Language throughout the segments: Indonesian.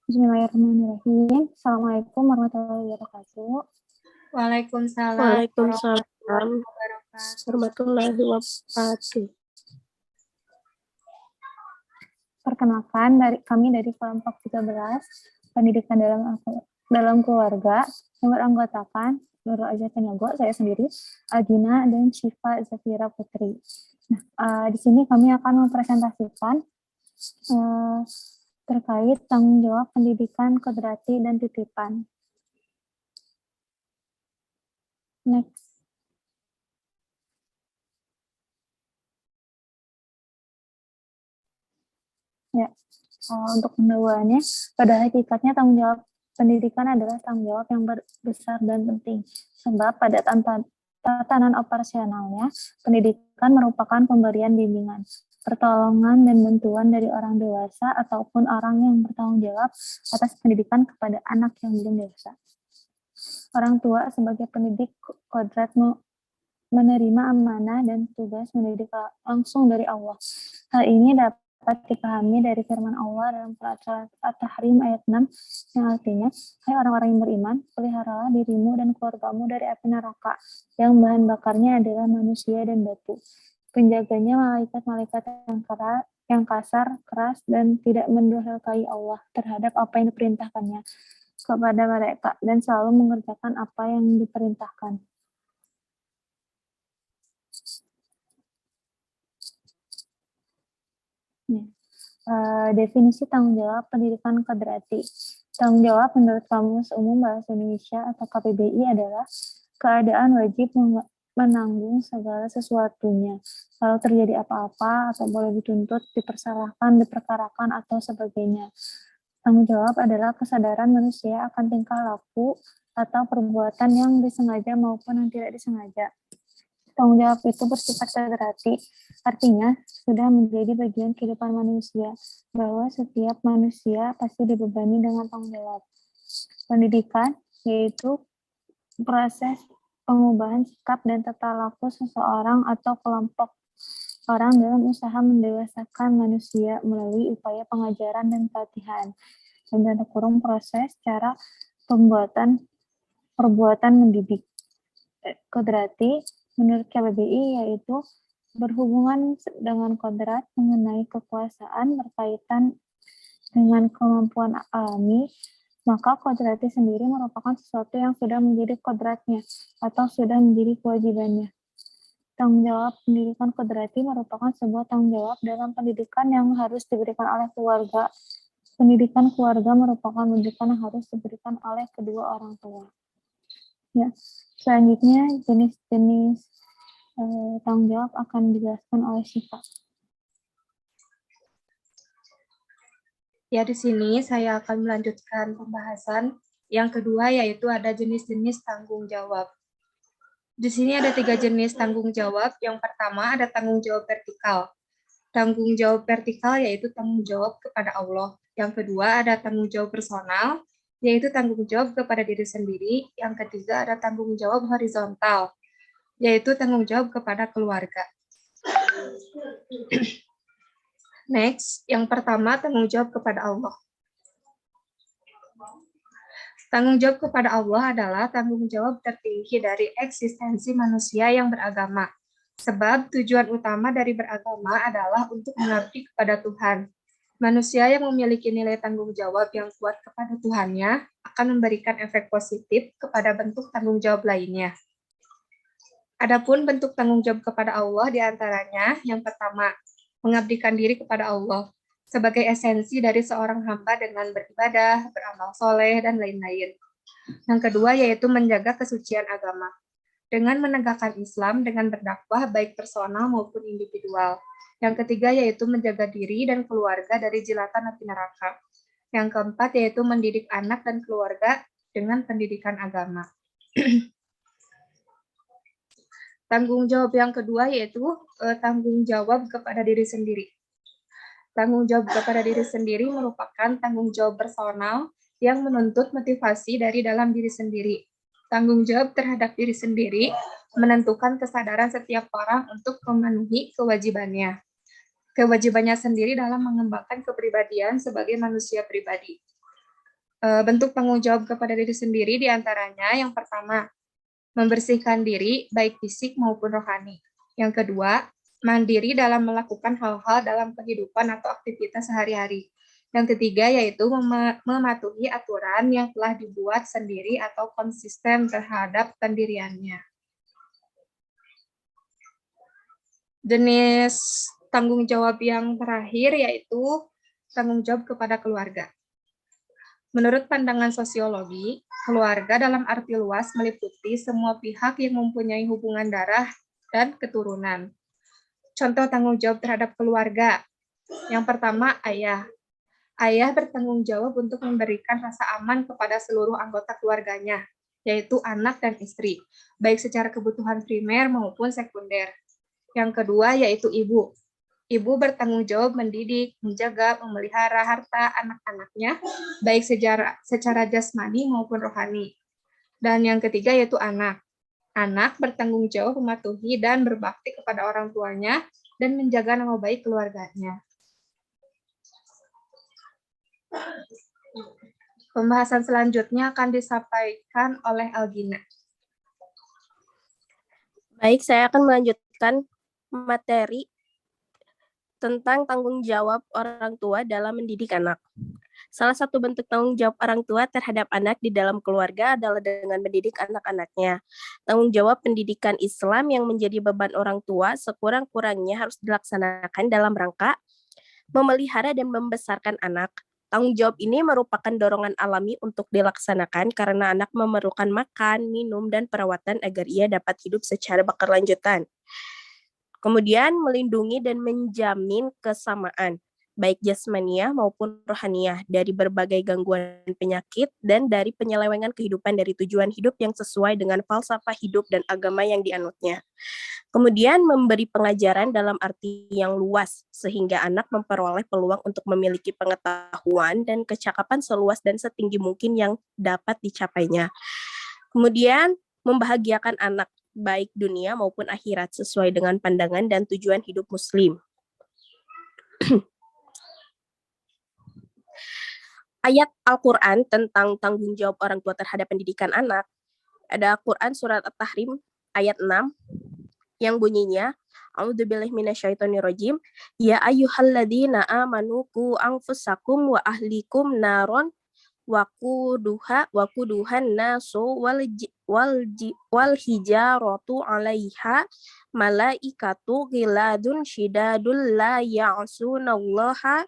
Bismillahirrahmanirrahim. Assalamualaikum warahmatullahi wabarakatuh. Waalaikumsalam Waalaikumsalam wabarakatuh. warahmatullahi wabarakatuh. Perkenalkan kami dari kelompok 13 pendidikan dalam keluarga yang beranggotakan Nurul Aja Penyago, saya sendiri, Agina dan Syifa Zafira Putri. Nah, di sini kami akan mempresentasikan terkait tanggung jawab pendidikan kodrati dan titipan. Next. Ya, untuk pendahuluannya, pada hakikatnya tanggung jawab pendidikan adalah tanggung jawab yang besar dan penting. Sebab pada tatanan operasionalnya, pendidikan merupakan pemberian bimbingan, pertolongan dan bantuan dari orang dewasa ataupun orang yang bertanggung jawab atas pendidikan kepada anak yang belum dewasa. Orang tua sebagai pendidik kodrat menerima amanah dan tugas mendidik langsung dari Allah. Hal ini dapat dipahami dari firman Allah dalam surat At-Tahrim ayat 6 yang artinya, hai orang-orang yang beriman, peliharalah dirimu dan keluargamu dari api neraka yang bahan bakarnya adalah manusia dan batu. Penjaganya malaikat-malaikat yang kasar, keras, dan tidak mendurhakai Allah terhadap apa yang diperintahkannya kepada mereka dan selalu mengerjakan apa yang diperintahkan. Definisi tanggung jawab pendidikan kodrati. Tanggung jawab menurut Kamus Umum Bahasa Indonesia atau KBBI adalah keadaan wajib menanggung segala sesuatunya. Kalau terjadi apa-apa atau boleh dituntut, dipersalahkan, diperkarakan, atau sebagainya. Tanggung jawab adalah kesadaran manusia akan tingkah laku atau perbuatan yang disengaja maupun yang tidak disengaja. Tanggung jawab itu bersifat kodrati, artinya sudah menjadi bagian kehidupan manusia, bahwa setiap manusia pasti dibebani dengan tanggung jawab. Pendidikan yaitu proses pengubahan sikap dan tata laku seseorang atau kelompok orang dalam usaha mendewasakan manusia melalui upaya pengajaran dan pelatihan. Dan kurung proses cara perbuatan mendidik. Kodrati menurut KBBI yaitu berhubungan dengan kodrat mengenai kekuasaan berkaitan dengan kemampuan alami, maka kodrati sendiri merupakan sesuatu yang sudah menjadi kodratnya atau sudah menjadi kewajibannya. Tanggung jawab pendidikan kodrati merupakan sebuah tanggung jawab dalam pendidikan yang harus diberikan oleh keluarga. Pendidikan keluarga merupakan pendidikan yang harus diberikan oleh kedua orang tua. Ya, selanjutnya jenis-jenis tanggung jawab akan dijelaskan oleh Syifa. Ya, di sini saya akan melanjutkan pembahasan yang kedua, yaitu ada jenis-jenis tanggung jawab. Di sini ada 3 jenis tanggung jawab. Yang pertama ada tanggung jawab vertikal. Tanggung jawab vertikal yaitu tanggung jawab kepada Allah. Yang kedua ada tanggung jawab personal, yaitu tanggung jawab kepada diri sendiri. Yang ketiga ada tanggung jawab horizontal, yaitu tanggung jawab kepada keluarga. Next, yang pertama tanggung jawab kepada Allah. Tanggung jawab kepada Allah adalah tanggung jawab tertinggi dari eksistensi manusia yang beragama. Sebab tujuan utama dari beragama adalah untuk mengabdi kepada Tuhan. Manusia yang memiliki nilai tanggung jawab yang kuat kepada Tuhannya akan memberikan efek positif kepada bentuk tanggung jawab lainnya. Adapun bentuk tanggung jawab kepada Allah diantaranya, yang pertama, mengabdikan diri kepada Allah sebagai esensi dari seorang hamba dengan beribadah, beramal soleh, dan lain-lain. Yang kedua yaitu menjaga kesucian agama dengan menegakkan Islam dengan berdakwah baik personal maupun individual. Yang ketiga yaitu menjaga diri dan keluarga dari jilatan api neraka. Yang keempat yaitu mendidik anak dan keluarga dengan pendidikan agama. Tanggung jawab yang kedua yaitu tanggung jawab kepada diri sendiri. Tanggung jawab kepada diri sendiri merupakan tanggung jawab personal yang menuntut motivasi dari dalam diri sendiri. Tanggung jawab terhadap diri sendiri menentukan kesadaran setiap orang untuk memenuhi kewajibannya. Kewajibannya sendiri dalam mengembangkan kepribadian sebagai manusia pribadi. Bentuk tanggung jawab kepada diri sendiri diantaranya yang pertama, membersihkan diri baik fisik maupun rohani. Yang kedua, mandiri dalam melakukan hal-hal dalam kehidupan atau aktivitas sehari-hari. Yang ketiga yaitu mematuhi aturan yang telah dibuat sendiri atau konsisten terhadap pendiriannya. Jenis tanggung jawab yang terakhir yaitu tanggung jawab kepada keluarga. Menurut pandangan sosiologi, keluarga dalam arti luas meliputi semua pihak yang mempunyai hubungan darah dan keturunan. Contoh tanggung jawab terhadap keluarga. Yang pertama, ayah. Ayah bertanggung jawab untuk memberikan rasa aman kepada seluruh anggota keluarganya, yaitu anak dan istri, baik secara kebutuhan primer maupun sekunder. Yang kedua, yaitu ibu. Ibu bertanggung jawab mendidik, menjaga, memelihara harta anak-anaknya, baik secara jasmani maupun rohani. Dan yang ketiga yaitu anak. Anak bertanggung jawab mematuhi dan berbakti kepada orang tuanya dan menjaga nama baik keluarganya. Pembahasan selanjutnya akan disampaikan oleh Algina. Baik, saya akan melanjutkan materi tentang tanggung jawab orang tua dalam mendidik anak. Salah satu bentuk tanggung jawab orang tua terhadap anak di dalam keluarga adalah dengan mendidik anak-anaknya. Tanggung jawab pendidikan Islam yang menjadi beban orang tua sekurang-kurangnya harus dilaksanakan dalam rangka memelihara dan membesarkan anak. Tanggung jawab ini merupakan dorongan alami untuk dilaksanakan karena anak memerlukan makan, minum, dan perawatan agar ia dapat hidup secara berkelanjutan. Kemudian melindungi dan menjamin kesamaan, baik jasmaniah maupun rohaniah, dari berbagai gangguan penyakit dan dari penyelewengan kehidupan dari tujuan hidup yang sesuai dengan falsafah hidup dan agama yang dianutnya. Kemudian memberi pengajaran dalam arti yang luas, sehingga anak memperoleh peluang untuk memiliki pengetahuan dan kecakapan seluas dan setinggi mungkin yang dapat dicapainya. Kemudian membahagiakan anak, baik dunia maupun akhirat sesuai dengan pandangan dan tujuan hidup Muslim. Ayat Al-Quran tentang tanggung jawab orang tua terhadap pendidikan anak, ada Quran surat At-Tahrim ayat 6 yang bunyinya, A'udzubillahi minasyaitonirrajim, ya ayyuhalladzina amanu qu anfusakum wa ahlikum naron wakuduhan nasu wal hijaratu 'alaiha malaikatu ghiladun syidadul la ya'sunallaha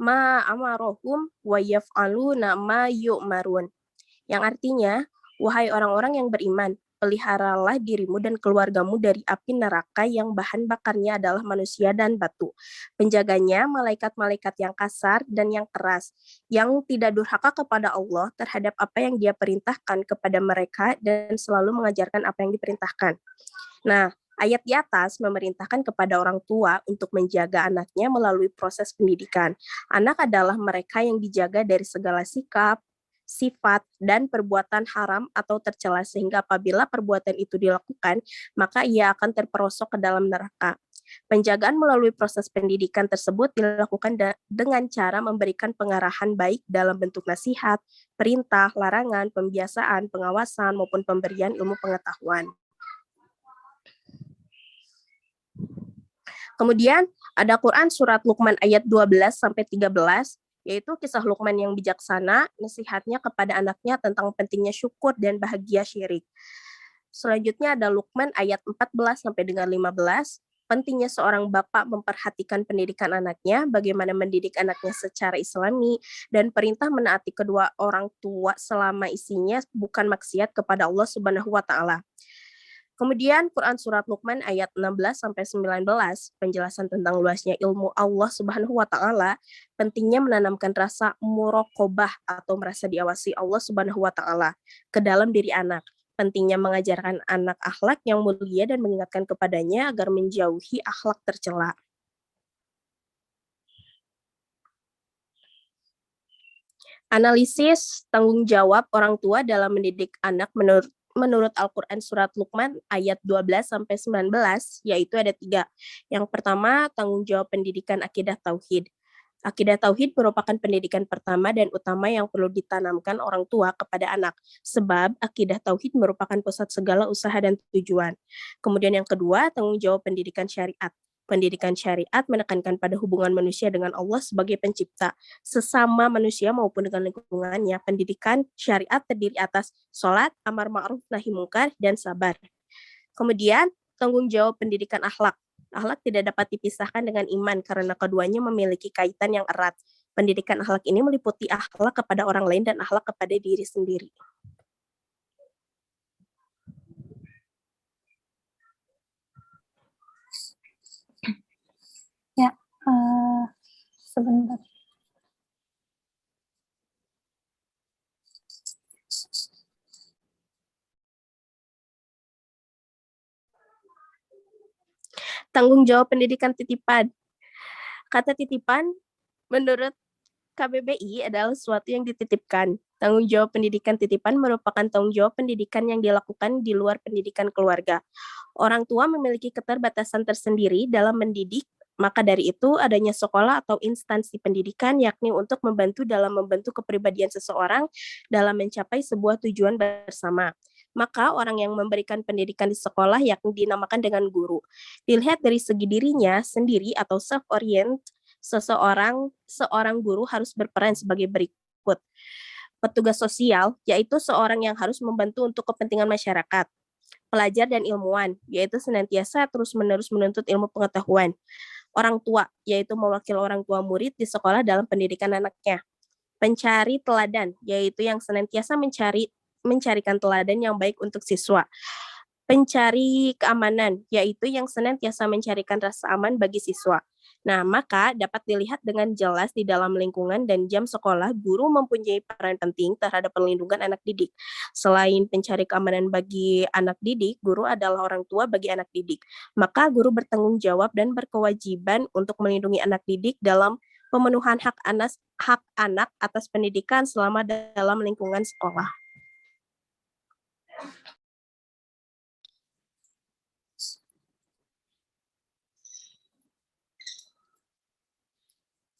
ma amarahum wa yaf'aluna ma yu'marun. Yang artinya, wahai orang-orang yang beriman, peliharalah dirimu dan keluargamu dari api neraka yang bahan bakarnya adalah manusia dan batu. Penjaganya malaikat-malaikat yang kasar dan yang keras, yang tidak durhaka kepada Allah terhadap apa yang Dia perintahkan kepada mereka dan selalu mengajarkan apa yang diperintahkan. Nah, ayat di atas memerintahkan kepada orang tua untuk menjaga anaknya melalui proses pendidikan. Anak adalah mereka yang dijaga dari segala sikap, sifat, dan perbuatan haram atau tercela sehingga apabila perbuatan itu dilakukan, maka ia akan terperosok ke dalam neraka. Penjagaan melalui proses pendidikan tersebut dilakukan dengan cara memberikan pengarahan baik dalam bentuk nasihat, perintah, larangan, pembiasaan, pengawasan, maupun pemberian ilmu pengetahuan. Kemudian ada Quran surat Luqman ayat 12-13, yaitu kisah Luqman yang bijaksana, nasihatnya kepada anaknya tentang pentingnya syukur dan bahagia syirik. Selanjutnya ada Luqman ayat 14 sampai dengan 15, pentingnya seorang bapak memperhatikan pendidikan anaknya, bagaimana mendidik anaknya secara islami, dan perintah menaati kedua orang tua selama isinya bukan maksiat kepada Allah Subhanahu wa taala. Kemudian Quran surat Luqman ayat 16-19, penjelasan tentang luasnya ilmu Allah Subhanahu wa taala, pentingnya menanamkan rasa muraqabah atau merasa diawasi Allah Subhanahu wa taala ke dalam diri anak. Pentingnya mengajarkan anak akhlak yang mulia dan mengingatkan kepadanya agar menjauhi akhlak tercela. Analisis tanggung jawab orang tua dalam mendidik anak menurut Al-Quran surat Luqman ayat 12-19, yaitu ada 3. Yang pertama, tanggung jawab pendidikan akidah tauhid. Akidah tauhid merupakan pendidikan pertama dan utama yang perlu ditanamkan orang tua kepada anak, sebab akidah tauhid merupakan pusat segala usaha dan tujuan. Kemudian yang kedua, tanggung jawab pendidikan syariat. Pendidikan syariat menekankan pada hubungan manusia dengan Allah sebagai pencipta, sesama manusia maupun dengan lingkungannya. Pendidikan syariat terdiri atas sholat, amar ma'ruf, nahi mungkar, dan sabar. Kemudian, tanggung jawab pendidikan akhlak. Akhlak tidak dapat dipisahkan dengan iman karena keduanya memiliki kaitan yang erat. Pendidikan akhlak ini meliputi akhlak kepada orang lain dan akhlak kepada diri sendiri. Ya, sebentar. Tanggung jawab pendidikan titipan. Kata titipan menurut KBBI adalah sesuatu yang dititipkan. Tanggung jawab pendidikan titipan merupakan tanggung jawab pendidikan yang dilakukan di luar pendidikan keluarga. Orang tua memiliki keterbatasan tersendiri dalam mendidik, maka dari itu adanya sekolah atau instansi pendidikan yakni untuk membantu dalam membentuk kepribadian seseorang dalam mencapai sebuah tujuan bersama. Maka orang yang memberikan pendidikan di sekolah yakni dinamakan dengan guru. Dilihat dari segi dirinya sendiri atau self-orient, seorang guru harus berperan sebagai berikut. Petugas sosial, yaitu seorang yang harus membantu untuk kepentingan masyarakat. Pelajar dan ilmuwan, yaitu senantiasa terus-menerus menuntut ilmu pengetahuan. Orang tua, yaitu mewakili orang tua murid di sekolah dalam pendidikan anaknya. Pencari teladan, yaitu yang senantiasa mencarikan teladan yang baik untuk siswa. Pencari keamanan, yaitu yang senantiasa mencarikan rasa aman bagi siswa. Nah, maka dapat dilihat dengan jelas di dalam lingkungan dan jam sekolah, guru mempunyai peran penting terhadap perlindungan anak didik. Selain pencari keamanan bagi anak didik, guru adalah orang tua bagi anak didik. Maka guru bertanggung jawab dan berkewajiban untuk melindungi anak didik dalam pemenuhan hak anak atas pendidikan selama dalam lingkungan sekolah.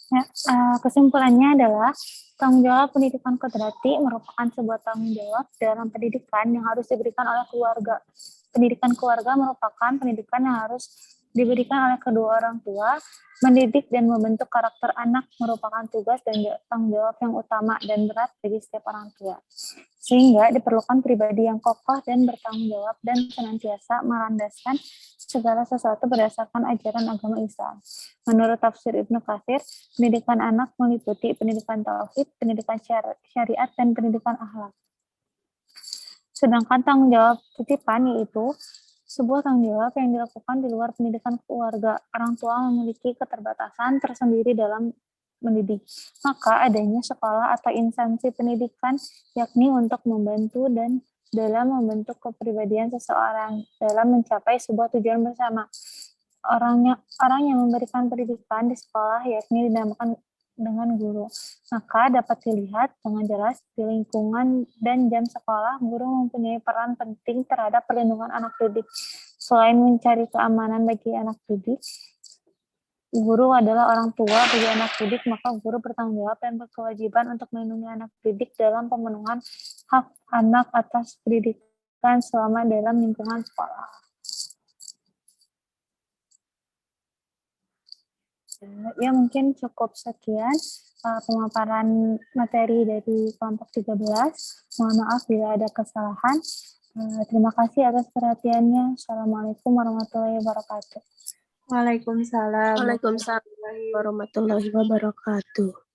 Ya, kesimpulannya adalah tanggung jawab pendidikan kodrati merupakan sebuah tanggung jawab dalam pendidikan yang harus diberikan oleh keluarga. Pendidikan keluarga merupakan pendidikan yang harus diberikan oleh kedua orang tua. Mendidik dan membentuk karakter anak merupakan tugas dan tanggung jawab yang utama dan berat bagi setiap orang tua. Sehingga diperlukan pribadi yang kokoh dan bertanggung jawab dan senantiasa melandaskan segala sesuatu berdasarkan ajaran agama Islam. Menurut tafsir Ibnu Katsir, pendidikan anak meliputi pendidikan tauhid, pendidikan syariat, dan pendidikan akhlak. Sedangkan tanggung jawab titipan yaitu sebuah tanggung jawab yang dilakukan di luar pendidikan keluarga. Orang tua memiliki keterbatasan tersendiri dalam mendidik. Maka adanya sekolah atau instansi pendidikan yakni untuk membantu dan dalam membentuk kepribadian seseorang dalam mencapai sebuah tujuan bersama. Orang yang memberikan pendidikan di sekolah yakni dinamakan dengan guru. Maka dapat dilihat dengan jelas di lingkungan dan jam sekolah, guru mempunyai peran penting terhadap perlindungan anak didik. Selain mencari keamanan bagi anak didik, guru adalah orang tua bagi anak didik, maka guru bertanggung jawab dan berkewajiban untuk melindungi anak didik dalam pemenuhan hak anak atas pendidikan selama dalam lingkungan sekolah. Ya, mungkin cukup sekian pemaparan materi dari kelompok 13. Mohon maaf bila ada kesalahan. Terima kasih atas perhatiannya. Assalamualaikum warahmatullahi wabarakatuh. Waalaikumsalam. Waalaikumsalam warahmatullahi wabarakatuh.